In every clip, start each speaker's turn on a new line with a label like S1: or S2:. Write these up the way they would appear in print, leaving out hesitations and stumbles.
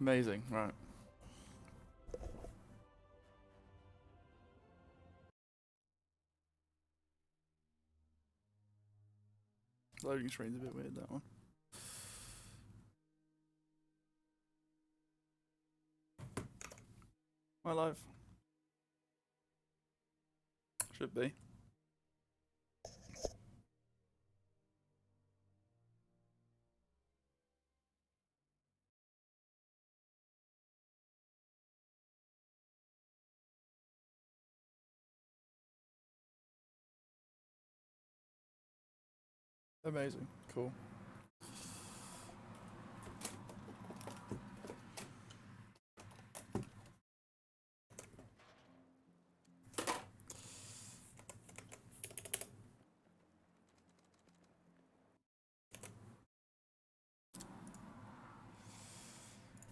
S1: Amazing, right. Loading screen's a bit weird, that one. Am I live? Should be. Amazing, cool.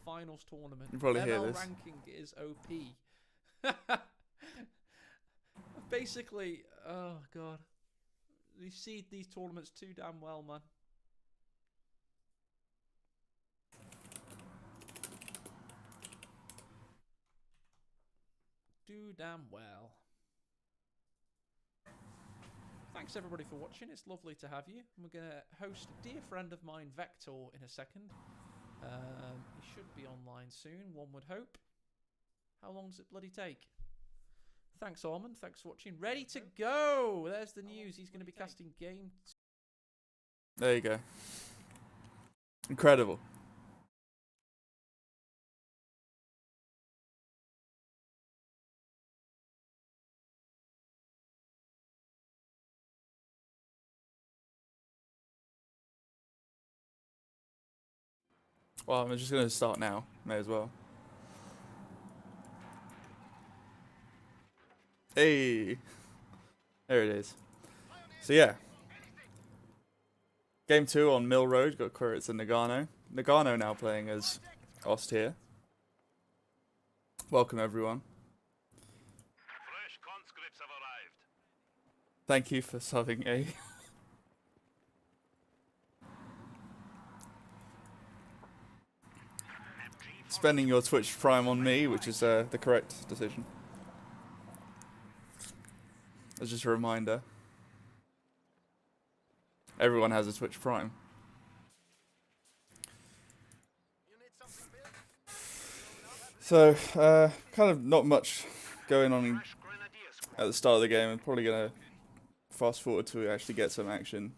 S2: Finals tournament.
S1: You probably hear
S2: ML
S1: this.
S2: ranking is OP. Basically, oh god, you see these tournaments too damn well, man. Too damn well. Thanks everybody for watching. It's lovely to have you. We're gonna host a dear friend of mine, Vector, in a second. He should be online soon, one would hope. How long does it bloody take? Thanks, Armand. Thanks for watching. Ready to go! There's the news. He's going to be casting game.
S1: There you go. Incredible. Well, I'm just going to start now. May as well. Hey! There it is. So yeah. Game 2 on Mill Road. Got Quiritz and Noggano. Noggano now playing as Ost here. Welcome everyone.
S3: Fresh conscripts have arrived.
S1: Thank you for subbing A. Spending your Twitch Prime on me, which is the correct decision. As just a reminder. Everyone has a Twitch Prime. So, kind of not much going on at the start of the game. I'm probably going to fast forward to actually get some action.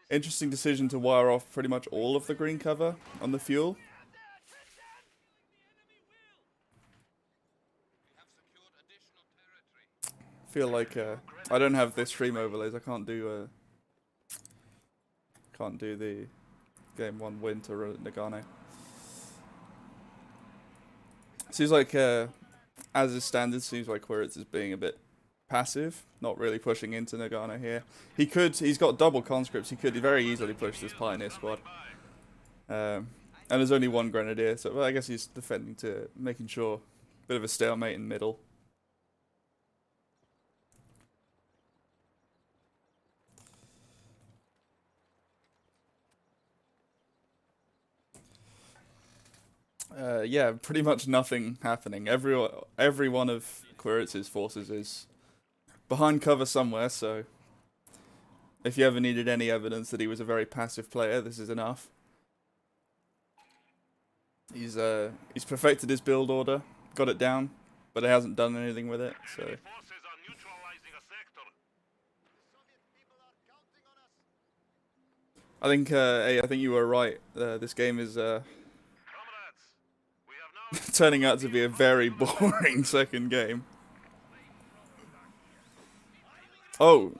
S1: Interesting decision to wire off pretty much all of the green cover on the fuel. Feel like I don't have the stream overlays. I can't do the game 1 win to Noggano. Seems like as is standard, seems like Quiritz is being a bit passive, not really pushing into Noggano here. He's got double conscripts. He could very easily push this Pioneer squad. And there's only one Grenadier, so well, I guess he's defending to making sure bit of a stalemate in middle. Yeah, pretty much nothing happening. Every one of Quiritz's forces is behind cover somewhere, so if you ever needed any evidence that he was a very passive player, this is enough. He's perfected his build order, got it down, but he hasn't done anything with it, so I think hey, I think you were right. This game is turning out to be a very boring second game. Oh.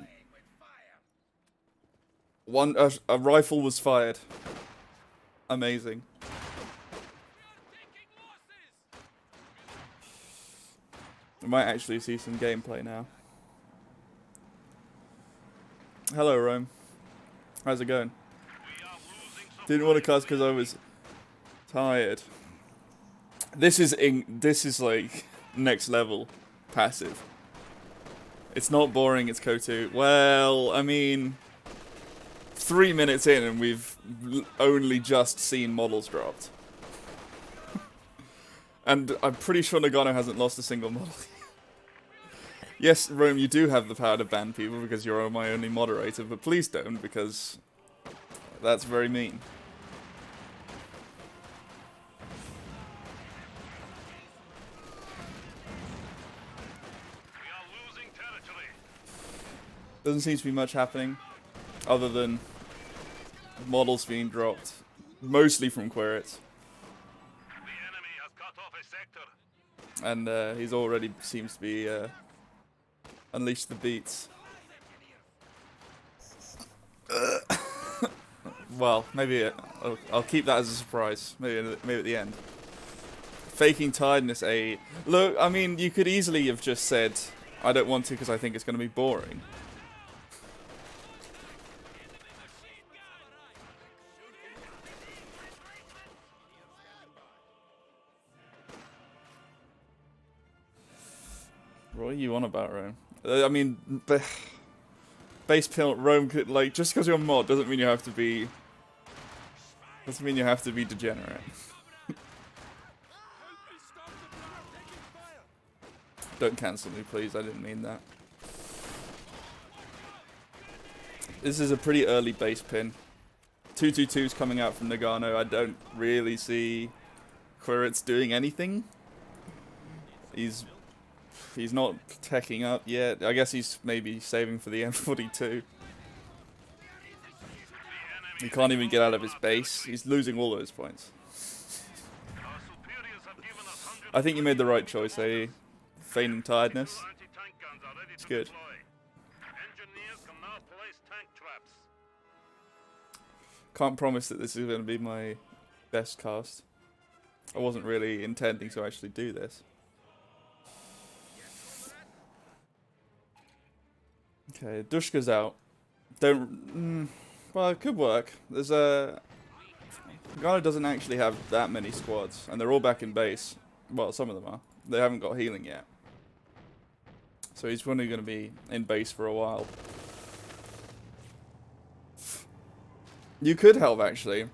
S1: A rifle was fired. Amazing. We might actually see some gameplay now. Hello, Rome. How's it going? Didn't want to cast because I was tired. This is like next level passive. It's not boring, it's KO2. Well, I mean, 3 minutes in and we've only just seen models dropped. And I'm pretty sure Noggano hasn't lost a single model. Yes, Rome, you do have the power to ban people because you're my only moderator, but please don't, because that's very mean.
S3: We are losing territory.
S1: Doesn't seem to be much happening, other than models being dropped, mostly from Quiritz.
S3: The enemy has cut off a sector.
S1: And he's already seems to be unleashed the beats. Well, maybe I'll keep that as a surprise. Maybe at the end. Faking tiredness. Look. I mean, you could easily have just said, "I don't want to because I think it's going to be boring." What are you on about, Rome? I mean, base pill Rome could, like, just because you're a mod doesn't mean you have to be. Doesn't mean you have to be degenerate. Don't cancel me, please. I didn't mean that. This is a pretty early base pin. 222's coming out from Noggano. I don't really see Quiritz doing anything. He's not teching up yet. I guess he's maybe saving for the M42. He can't even get out of his base. He's losing all those points.
S3: Our superiors have given us hundreds
S1: I think you made the right choice, eh? Feigning tiredness.
S3: of anti-tank guns are ready
S1: It's
S3: to
S1: good.
S3: deploy. Engineers can now place tank traps.
S1: Can't promise that this is going to be my best cast. I wasn't really intending to actually do this. Okay, Dushka's out. Well, it could work. There's a... Ghana doesn't actually have that many squads, and they're all back in base. Well, some of them are. They haven't got healing yet. So he's only going to be in base for a while. You could help, actually.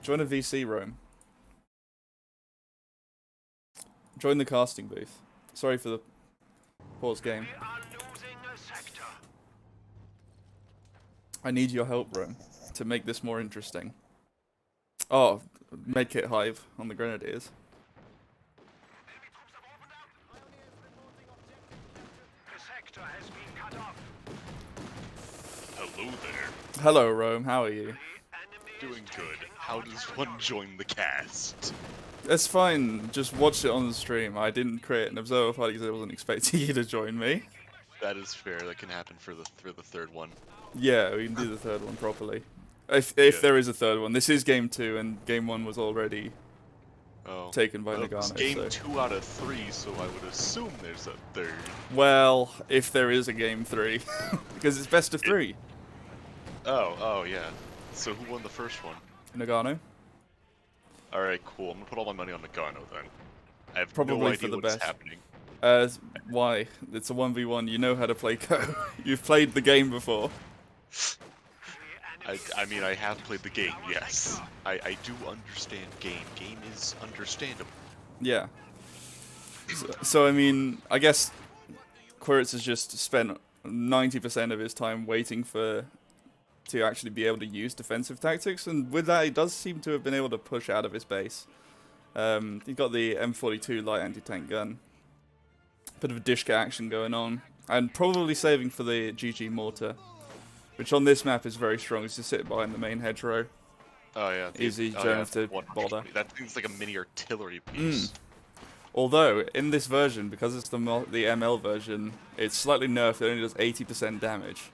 S1: Join a VC room. Join the casting booth. Sorry for the pause game.
S3: We are losing a sector.
S1: I need your help, Rome, to make this more interesting. Oh, medkit hive on the grenadiers.
S3: Enemy troops have opened up. The sector has been cut off.
S4: Hello there.
S1: Hello, Rome. How are you?
S3: The enemy is
S4: Doing good.
S3: taking
S4: How
S3: our
S4: does
S3: territory.
S4: one join the cast?
S1: It's fine. Just watch it on the stream. I didn't create an observer party because I wasn't expecting you to join me.
S4: That is fair. That can happen for the third one.
S1: Yeah, we can do the third one properly. If
S4: Yeah.
S1: there is a third one. This is game 2, and game 1 was already
S4: Oh.
S1: taken by
S4: Well, it's
S1: Noggano.
S4: game
S1: So.
S4: 2 out of 3, so I would assume there's a third.
S1: Well, if there is a game 3. Because it's best of 3.
S4: Oh, yeah. So who won the first one?
S1: Noggano.
S4: Alright, cool. I'm gonna put all my money on Nagano then. I have
S1: Probably
S4: no
S1: for
S4: idea
S1: the
S4: what's
S1: best.
S4: happening.
S1: Why? It's a 1v1. You know how to play Go. You've played the game before.
S4: I mean, I have played the game, yes. I do understand game. Game is understandable.
S1: Yeah. So I mean, I guess Quiritz has just spent 90% of his time waiting to actually be able to use defensive tactics, and with that, he does seem to have been able to push out of his base. He's got the M42 light anti-tank gun. Bit of a Dishka action going on, and probably saving for the GG mortar, which on this map is very strong. It's to sit behind the main hedgerow.
S4: Oh yeah.
S1: Easy,
S4: oh,
S1: don't have to
S4: 120.
S1: bother.
S4: That thing's like a mini artillery piece.
S1: Although, in this version, because it's the ML version, it's slightly nerfed. It only does 80% damage.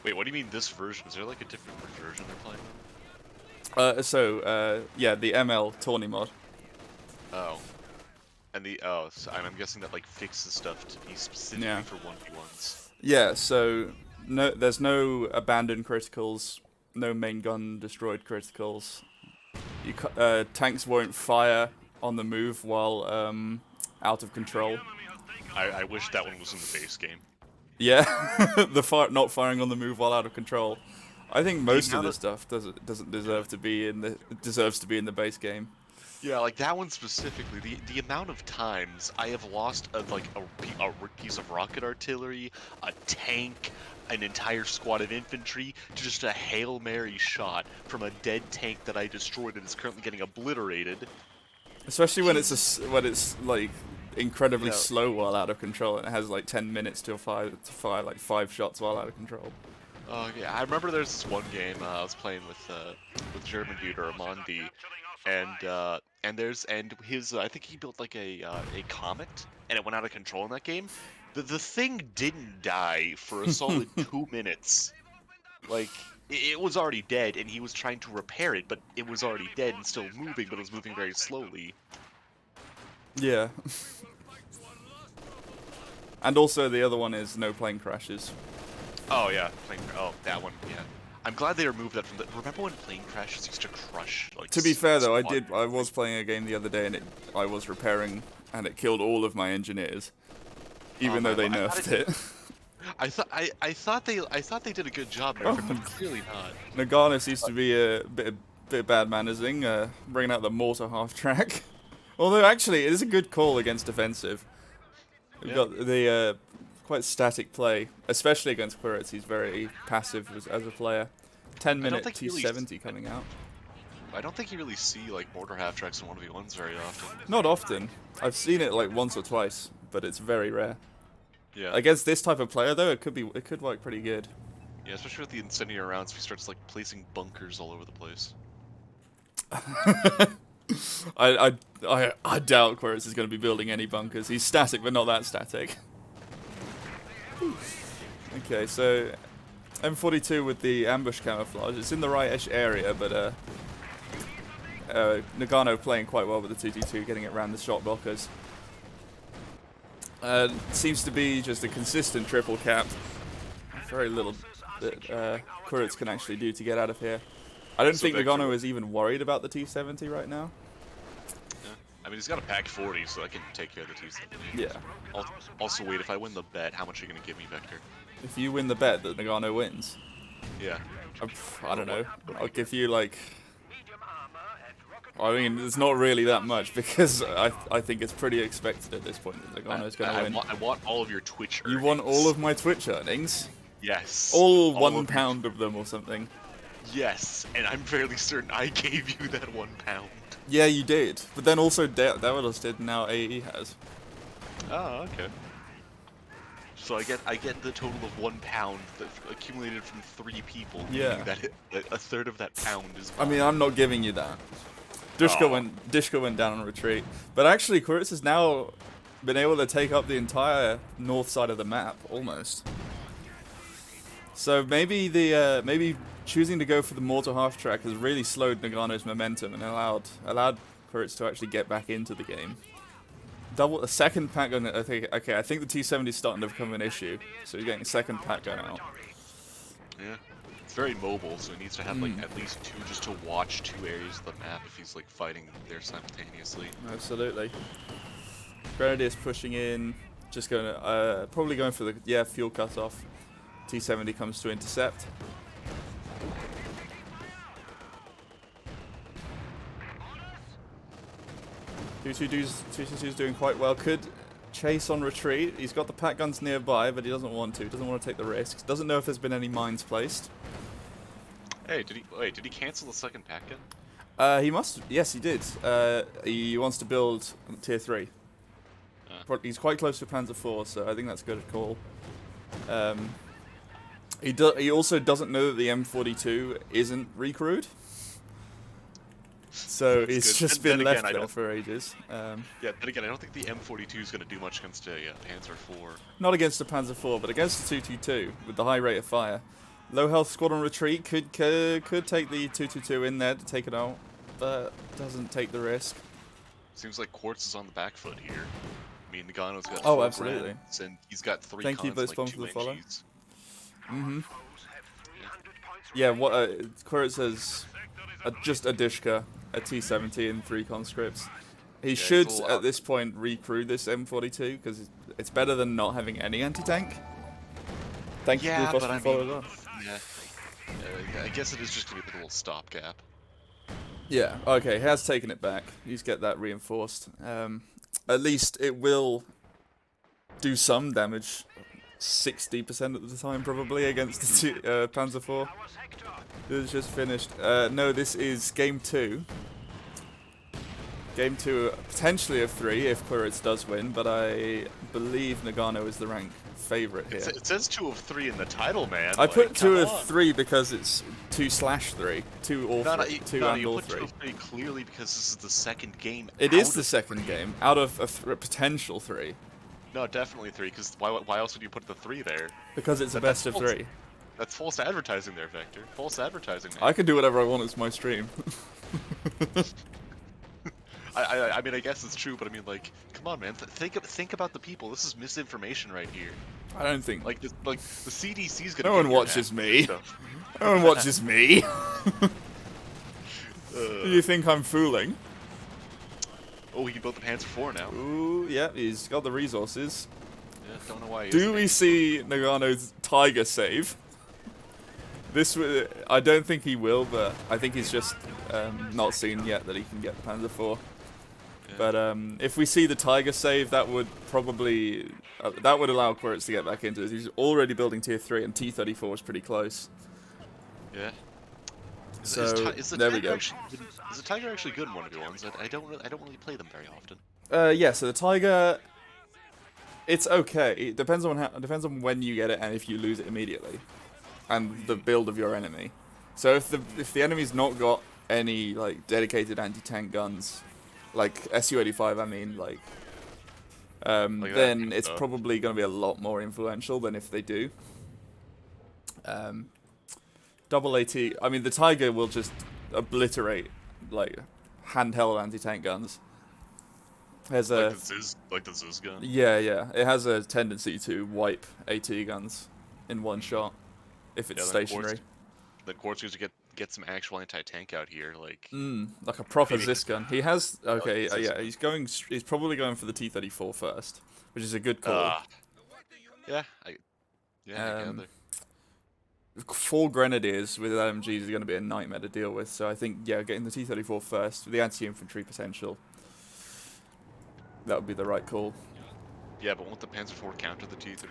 S4: Wait, what do you mean this version? Is there like a different version they're playing?
S1: Yeah, the ML Tawny mod.
S4: Oh. And so I'm guessing that like fixes stuff to be specifically
S1: Yeah.
S4: for 1v1s.
S1: Yeah, so there's no abandoned criticals, no main gun destroyed criticals. Tanks won't fire on the move while out of control.
S4: I wish that one was in the base game.
S1: Yeah, not firing on the move while out of control. I think most of this stuff doesn't deserve to be in the base game.
S4: Yeah, like that one specifically. The amount of times I have lost a piece of rocket artillery, a tank, an entire squad of infantry to just a Hail Mary shot from a dead tank that I destroyed and is currently getting obliterated.
S1: Especially when it's like incredibly
S4: Yeah.
S1: slow while out of control, and it has like 10 minutes to fire like 5 shots while out of control.
S4: Oh yeah, I remember there's this one game I was playing with German dude or Amandi, and his I think he built like a comet and it went out of control in that game. The thing didn't die for a solid 2 minutes. Like it was already dead and he was trying to repair it, but it was already dead and still moving, but it was moving very slowly.
S1: Yeah. And also the other one is no plane crashes.
S4: Oh yeah, that one, yeah. I'm glad they removed that from the. Remember when plane crashes used to crush like.
S1: To be fair though,
S4: squad?
S1: I was playing a game the other day and I was repairing and it killed all of my engineers, even though they nerfed it.
S4: I thought they did a good job there, but clearly not.
S1: Nagano seems to be a bit bad mannering, bringing out the mortar half track. Although actually, it is a good call against defensive. We've got the quite static play, especially against Quiritz. He's very passive as a player. 10-minute T70 coming out.
S4: I don't think you really see like mortar half tracks in 1v1s very often.
S1: Not often. I've seen it like once or twice, but it's very rare.
S4: Yeah.
S1: Against this type of player, though, it could work pretty good.
S4: Yeah, especially with the incendiary rounds, if he starts like placing bunkers all over the place.
S1: I doubt Quiritz is going to be building any bunkers. He's static, but not that static. Okay, so M42 with the ambush camouflage. It's in the right-ish area, but Nagano playing quite well with the 222, getting it around the shot blockers. Seems to be just a consistent triple cap. Very little that Quiritz can actually do to get out of here. I don't think Nagano is even worried about the T70 right now.
S4: Yeah. I mean, he's got a pack 40, so I can take care of the T70.
S1: Yeah.
S4: Also, wait, if I win the bet, how much are you going to give me, Vector?
S1: If you win the bet that Nagano wins,
S4: Yeah.
S1: I don't know. I'll give you like. I mean, it's not really that much because I think it's pretty expected at this point that Nagano's going to win.
S4: I want all of your Twitch earnings.
S1: You want all of my Twitch earnings?
S4: Yes.
S1: All £1 of them or something.
S4: Yes, and I'm fairly certain I gave you that £1.
S1: Yeah, you did. But then also Davalos did, and now AE has.
S4: Oh, okay. So I get the total of £1 that accumulated from 3 people.
S1: Yeah.
S4: That a third of that pound is
S1: I mean, I'm not giving you that. Dishka went down on retreat. But actually, Quiritz has now been able to take up the entire north side of the map, almost. So maybe maybe choosing to go for the mortar half track has really slowed Nagano's momentum and allowed Quiritz to actually get back into the game. A second pack gun. I think the T70 is starting to become an issue. So he's getting a second pack gun out.
S4: Yeah, it's very mobile, so he needs to have like at least 2 just to watch 2 areas of the map if he's like fighting there simultaneously.
S1: Absolutely. Grenadier's pushing in, just going to probably going for the fuel cutoff. T70 comes to intercept. Tutu's doing quite well. Could chase on retreat. He's got the pack guns nearby, but he doesn't want to. Doesn't want to take the risks. Doesn't know if there's been any mines placed.
S4: Hey, did he cancel the second pack gun?
S1: He must. Yes, he did. He wants to build tier 3. He's quite close to Panzer 4, so I think that's a good call. He also doesn't know that the M42 isn't recrewed. So he's just been left there for ages.
S4: Yeah, then again, I don't think the M42 is going to do much against a Panzer 4.
S1: Not against the Panzer 4, but against the 222 with the high rate of fire. Low health squad on retreat could take the 222 in there to take it out, but doesn't take the risk.
S4: Seems like Quartz is on the back foot here. I mean, Nagano's got
S1: 4 absolutely.
S4: brands, and he's got 3
S1: Thank you,
S4: cons,
S1: Blitzbomb,
S4: like
S1: for the
S4: 2
S1: follow.
S4: NGs.
S1: Yeah, what Quiritz has just a Dishka, a T70, and 3 conscripts. He should, at this point, recrew this M42, because it's better than not having any anti-tank. Thank you for the follow.
S4: Yeah, I guess it is just going to be a little stopgap.
S1: Yeah, okay, he has taken it back. He's get that reinforced. At least it will do some damage. 60% of the time, probably, against the Panzer IV. It's just finished. No, this is game 2. Game 2, potentially of 3 if Quiritz does win, but I believe Nagano is the rank favorite here.
S4: It says 2 of 3 in the title, man.
S1: I put 2
S4: come
S1: of
S4: on.
S1: 3 because it's 2/3. 2 or
S4: No,
S1: 3. 2
S4: no,
S1: and
S4: you
S1: all
S4: put
S1: 3.
S4: 2 of 3 clearly because this is the second game.
S1: It is the second game out of a potential 3.
S4: No, definitely 3, because why else would you put the 3 there?
S1: Because it's a best of 3.
S4: That's false advertising there, Vector. False advertising, man.
S1: I can do whatever I want, it's my stream.
S4: I mean, I guess it's true, but I mean, like, come on, man. Think about the people. This is misinformation right here.
S1: I don't think...
S4: Like the CDC's gonna.
S1: No one
S4: get your
S1: watches
S4: ass
S1: me.
S4: stuff.
S1: No one watches me. Do you think I'm fooling?
S4: Oh, he can build the Panzer IV now.
S1: Ooh, yeah, he's got the resources.
S4: Yeah, don't know why. He
S1: Do
S4: isn't.
S1: we see Nagano's Tiger save? I don't think he will, but I think he's just not seen yet that he can get the Panzer IV.
S4: Yeah.
S1: But if we see the Tiger save, that would probably that would allow Quiritz to get back into it. He's already building tier 3, and T-34 is pretty close.
S4: Yeah.
S1: So
S4: is the
S1: there we
S4: Tiger
S1: go.
S4: Is the Tiger actually good in 1v1s? I don't really play them very often.
S1: Yeah, so the Tiger, it's okay. It depends on when you get it and if you lose it immediately, and the build of your enemy. So if the enemy's not got any like dedicated anti-tank guns, like Su-85, I mean, like then it's probably going to be a lot more influential than if they do. Double AT, I mean, the Tiger will just obliterate like handheld anti-tank guns. Has
S4: like the Ziz gun.
S1: Yeah, it has a tendency to wipe AT guns in one shot if it's stationary.
S4: Then Quartz needs to get some actual anti-tank out here, like
S1: Like a proper Ziz gun. He has okay,
S4: Ziz
S1: yeah. He's probably going for the T-34 first, which is a good call.
S4: Yeah, I gather.
S1: 4 Grenadiers with LMGs is going to be a nightmare to deal with. So I think getting the T-34 first with the anti-infantry potential. That would be the right call.
S4: Yeah, but won't the Panzer IV counter the T-34?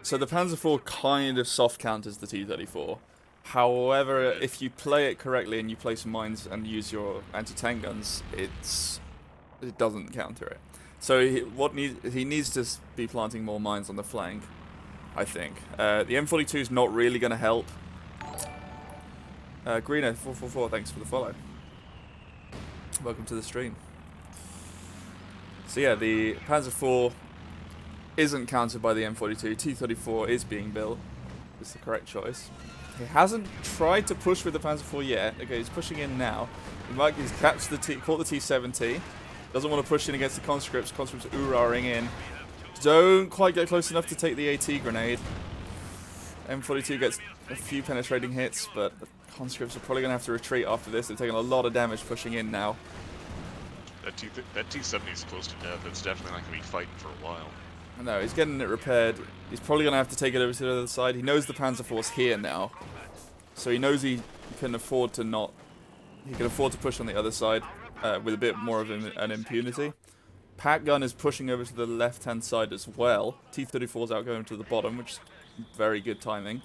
S1: So the Panzer IV kind of soft counters the T-34. However, if you play it correctly and you place mines and use your anti-tank guns, it doesn't counter it. So he needs to be planting more mines on the flank, I think. The M42 is not really going to help. Greeno444, thanks for the follow. Welcome to the stream. So yeah, the Panzer IV isn't countered by the M42. T-34 is being built. It's the correct choice. He hasn't tried to push with the Panzer IV yet. Okay, he's pushing in now. He's caught the T-70. Doesn't want to push in against the conscripts. Conscripts ooh-rahing in. Don't quite get close enough to take the AT grenade. M42 gets a few penetrating hits, but the conscripts are probably going to have to retreat after this. They're taking a lot of damage pushing in now.
S4: That T-70 is close to death. It's definitely not going to be fighting for a while.
S1: No, he's getting it repaired. He's probably going to have to take it over to the other side. He knows the Panzer IV's here now. So he knows he can afford to not... He can afford to push on the other side with a bit more of an impunity. Pat gun is pushing over to the left-hand side as well. T-34's out going to the bottom, which is very good timing.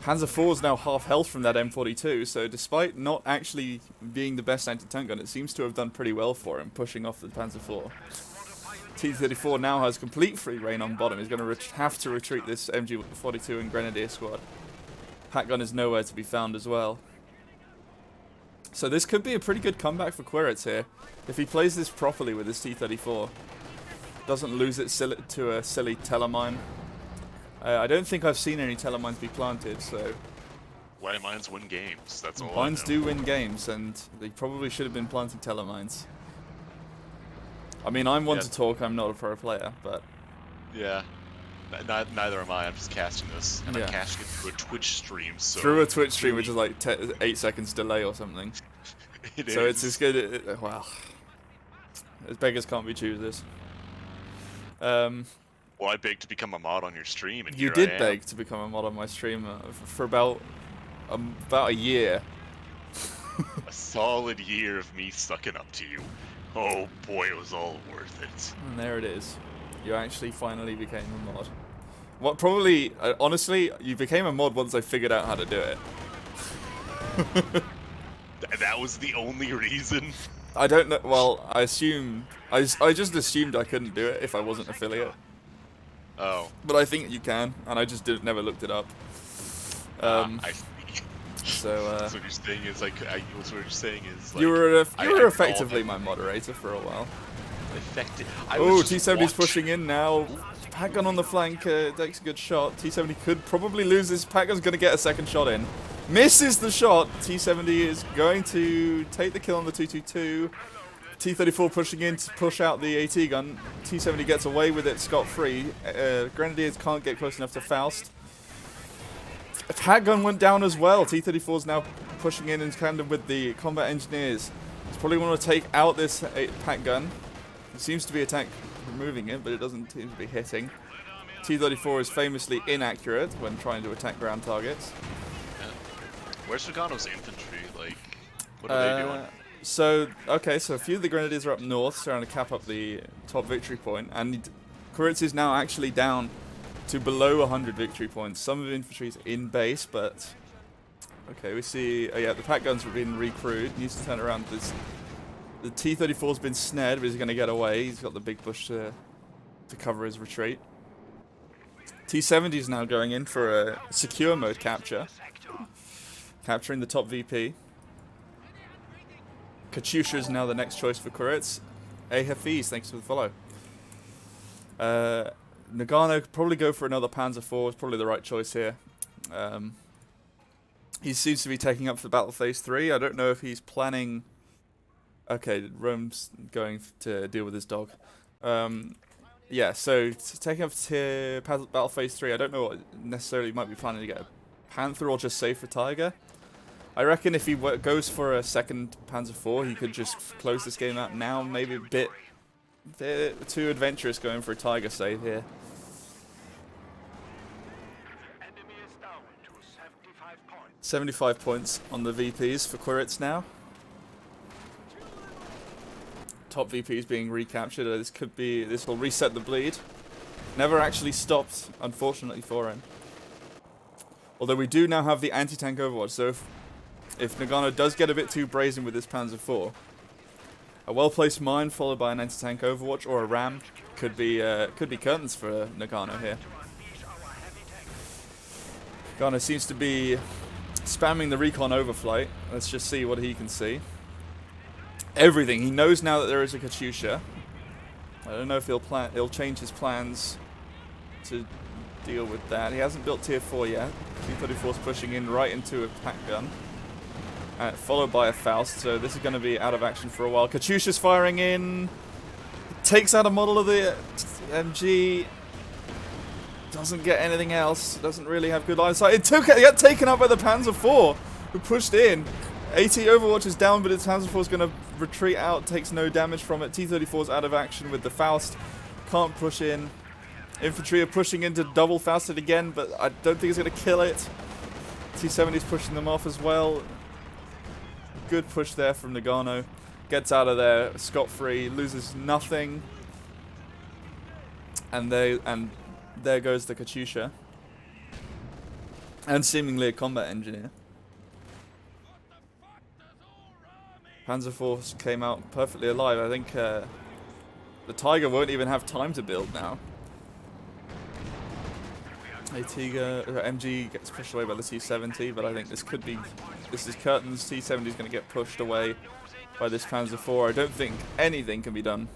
S1: Panzer IV is now half health from that M42, so despite not actually being the best anti-tank gun, it seems to have done pretty well for him, pushing off the Panzer IV. T-34 now has complete free reign on bottom. He's going to have to retreat this MG42 and Grenadier squad. Pat gun is nowhere to be found as well. So this could be a pretty good comeback for Quiritz here. If he plays this properly with his T-34. Doesn't lose it to a silly telemine. I don't think I've seen any telemines be planted, so...
S4: Why mines win games, that's all
S1: Mines
S4: I know.
S1: do win games, and they probably should have been planting telemines. I mean, I'm one to talk, I'm not a pro player, but...
S4: Yeah. Neither am I, I'm just casting this. And I'm casting it through a Twitch stream, so...
S1: Through a Twitch stream, which is like 8 seconds delay or something. So it's as good... Well... As beggars can't be choosers.
S4: Well, I begged to become a mod on your stream, and
S1: you
S4: here
S1: did
S4: I am.
S1: beg to become a mod on my stream for about a year.
S4: solid year of me sucking up to you. Oh boy, it was all worth it.
S1: And there it is. You actually finally became a mod. What probably, honestly, you became a mod once I figured out how to do it.
S4: That was the only reason.
S1: I don't know. Well, I just assumed I couldn't do it if I wasn't affiliate.
S4: Oh.
S1: But I think you can, and I just never looked it up.
S4: I see.
S1: So
S4: So what you're saying is like, what you're saying is like,
S1: you were
S4: I
S1: effectively my moderator for a while.
S4: effective.
S1: Oh, T70's pushing in now. Pat gun on the flank takes a good shot. T70 could probably lose this. Pat gun's going to get a second shot in. Misses the shot. T70 is going to take the kill on the 222. T34 pushing in to push out the AT gun. T70 gets away with it scot-free. Grenadiers can't get close enough to Faust. A Pat gun went down as well. T34 is now pushing in tandem with the combat engineers. He's probably want to take out this Pat gun. It seems to be attack removing it, but it doesn't seem to be hitting. T34 is famously inaccurate when trying to attack ground targets.
S4: Where's Noggano's infantry? Like, what are they doing?
S1: So a few of the Grenadiers are up north, trying to cap up the top victory point, and Quiritz is now actually down to below 100 victory points. Some of the infantry's in base, but okay, we see. Yeah, the Pat guns have been recrewed. Needs to turn around. The T34's been snared, but he's going to get away. He's got the big push to cover his retreat. T70 is now going in for a secure mode capture, capturing the top VP. Katyusha is now the next choice for Quiritz. Hey Hafiz, thanks for the follow. Noggano could probably go for another Panzer IV. It's probably the right choice here. He seems to be taking up for Battle Phase 3. I don't know if he's planning... Okay, Rome's going to deal with his dog. Yeah, so taking up to Battle Phase 3, I don't know what necessarily might be planning to get a Panther or just save for Tiger. I reckon if he goes for a second Panzer IV, he could just close this game out now. Maybe a bit too adventurous going for a Tiger save here.
S3: Enemy is down to 75 points.
S1: 75 points on the VPs for Quiritz now. Top VPs being recaptured. This will reset the bleed. Never actually stopped, unfortunately for him. Although we do now have the anti-tank overwatch, so if Noggano does get a bit too brazen with this Panzer IV, a well-placed mine followed by an anti-tank overwatch or a ram could be curtains for Noggano here. Noggano seems to be spamming the recon overflight. Let's just see what he can see. Everything. He knows now that there is a Katyusha. I don't know if he'll change his plans to deal with that. He hasn't built tier 4 yet. T-34's pushing in right into a pack gun. Followed by a Faust, so this is going to be out of action for a while. Katyusha's firing in. Takes out a model of the MG. Doesn't get anything else. Doesn't really have good line of sight. It got taken out by the Panzer IV, who pushed in. AT Overwatch is down, but its Panzer IV is going to retreat out. Takes no damage from it. T-34's out of action with the Faust. Can't push in. Infantry are pushing into double Fausted again, but I don't think it's going to kill it. T-70's pushing them off as well. Good push there from Noggano. Gets out of there scot-free, loses nothing. And there goes the Katyusha. And seemingly a combat engineer. Panzer IV came out perfectly alive. I think the Tiger won't even have time to build now. MG gets pushed away by the T-70, but I think this is curtains. T-70 is going to get pushed away by this Panzer IV. I don't think anything can be done.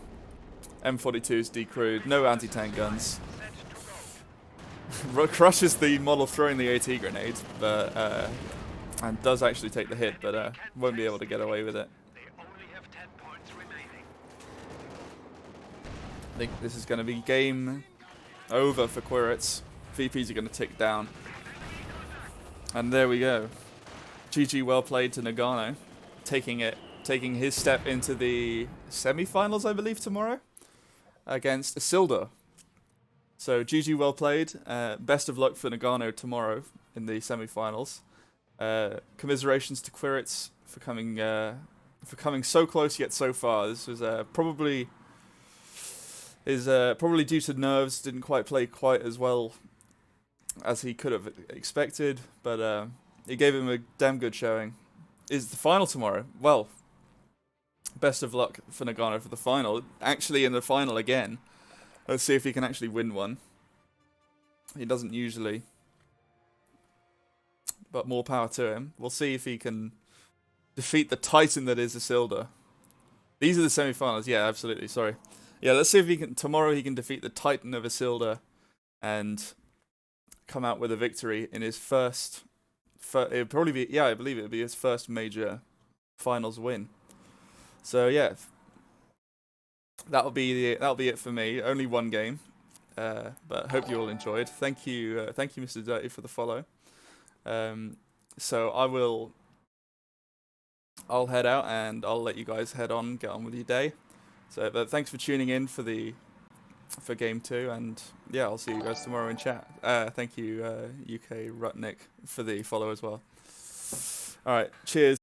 S1: M42 is decrewed, no anti-tank guns. Crushes the model throwing the AT grenade, but and does actually take the hit, but won't be able to get away with it.
S3: They only have 10 points remaining.
S1: I think this is going to be game over for Quiritz. VPs are going to tick down. And there we go. GG, well played to Noggano. Taking his step into the semi-finals, I believe, tomorrow. Against Isildur. So GG, well played. Best of luck for Noggano tomorrow in the semi-finals. Commiserations to Quiritz for coming so close yet so far. This was probably due to nerves. Didn't quite play quite as well as he could have expected, but it gave him a damn good showing. Is the final tomorrow? Well, best of luck for Noggano for the final. Actually, in the final again. Let's see if he can actually win one. He doesn't usually, but more power to him. We'll see if he can defeat the titan that is Isildur. These are the semi-finals. Yeah, absolutely. Sorry. Yeah, let's see if he can tomorrow. He can defeat the titan of Isildur and come out with a victory in his first. It'd probably be, yeah, I believe it would be his first major finals win. So yeah, that'll be it for me. Only one game, but hope you all enjoyed. Thank you, Mr. Dirty, for the follow. So I'll head out and I'll let you guys get on with your day. So, but thanks for tuning in for game 2, and yeah, I'll see you guys tomorrow in chat. Thank you, UK Rutnick, for the follow as well. All right, cheers.